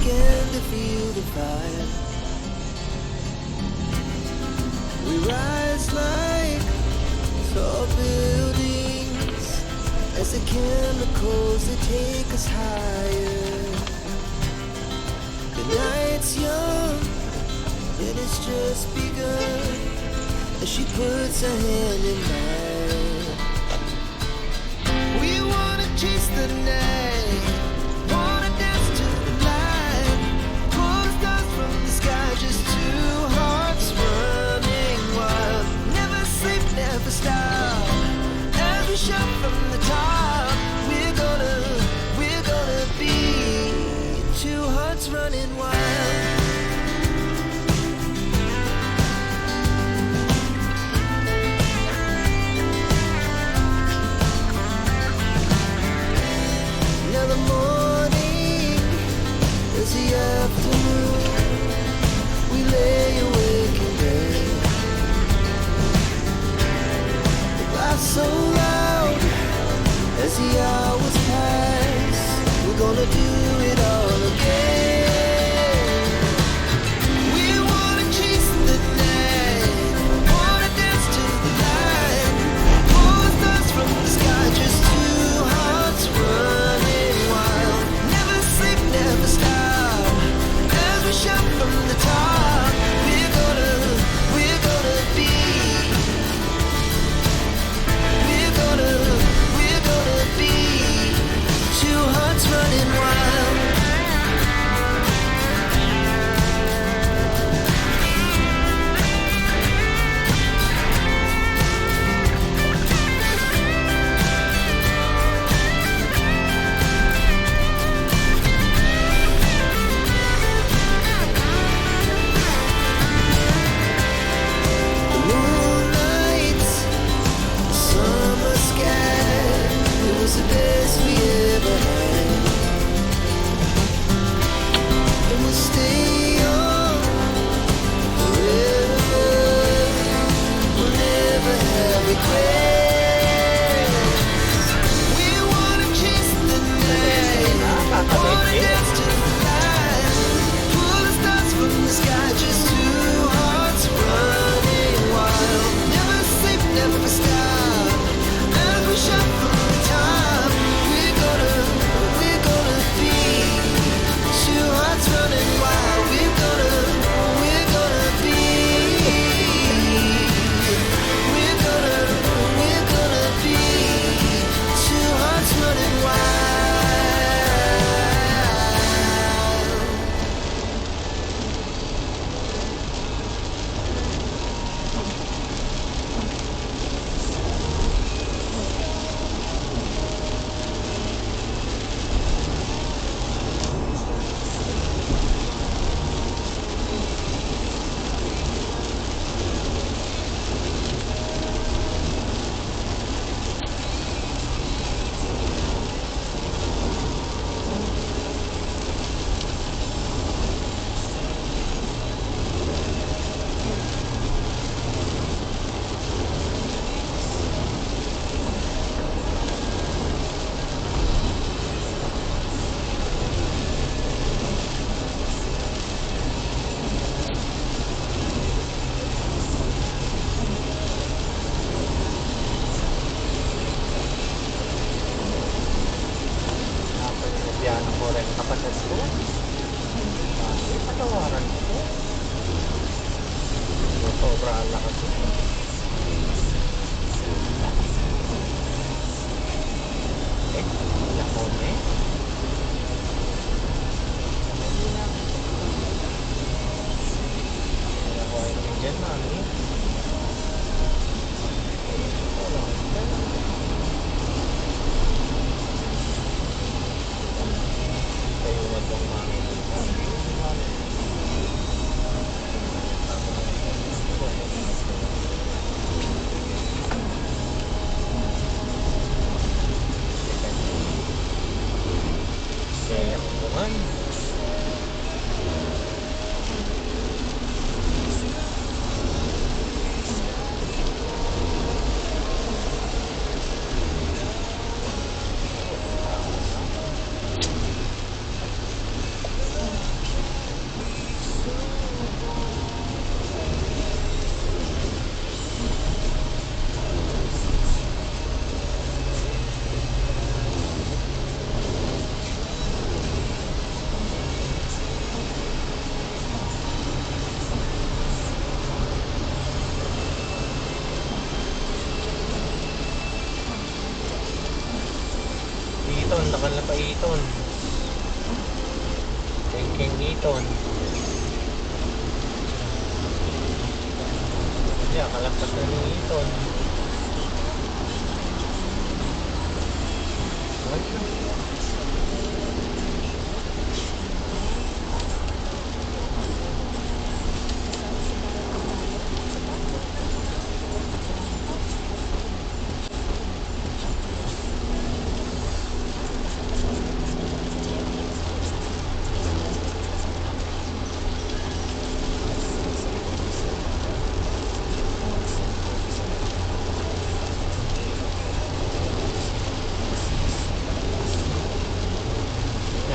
began to feel the fire. We rise like tall buildings as the chemicals that take us higher. The night's young and it's just begun as she puts her hand in mine. We wanna chase the night, wanna dance to the light, pull the stars from the sky, just two hearts running wild. Never sleep, never stop, as we shout from the top. We're gonna be two hearts running wild. Now the morning is the afternoon. We lay awake in bed. The laughs so loud as the hours pass. We're gonna do it all again. We wanna chase the night, wanna dance to the light, pull the stars from the sky, just two hearts running wild. Never sleep, never stop, as we shout from the top. We're gonna be, we're gonna be two hearts running wild. The moonlight, the summer sky, it was the best we ever had. And we'll stay young forever. We'll never have regrets. We wanna chase the night, wanna dance to the light, pull the stars from the sky, just two hearts running wild. Never sleep, never stop, as we shout from the top. We're iton, nakala pa iton. Keng iton. Kaya kalapas na ng iton.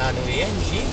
Ano yan, G?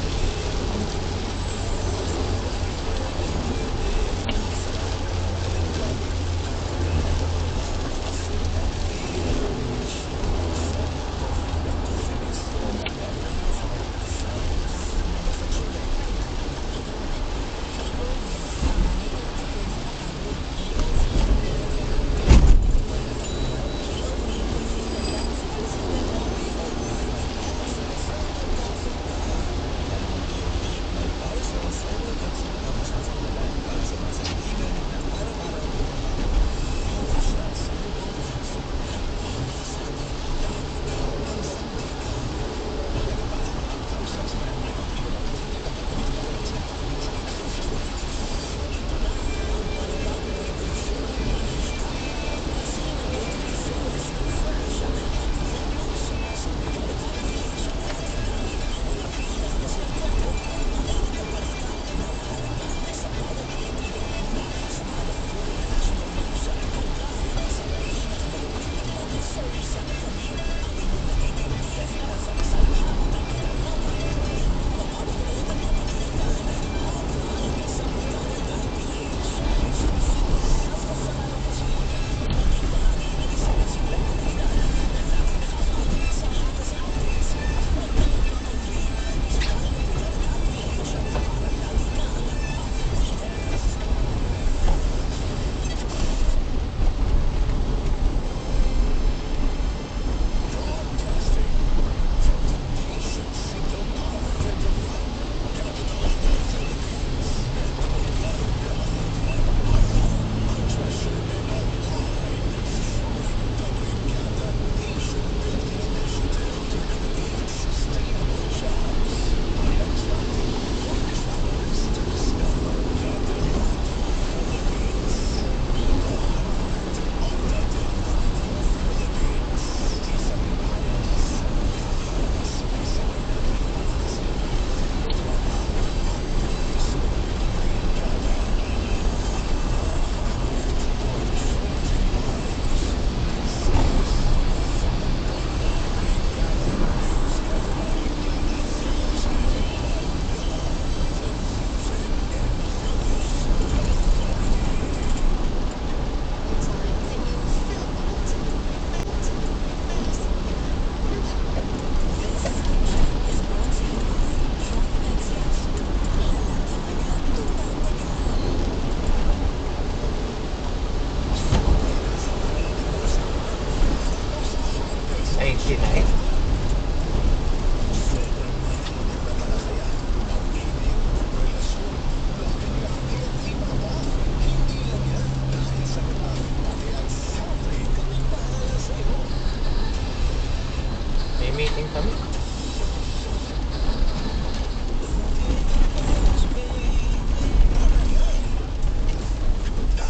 May meeting kami.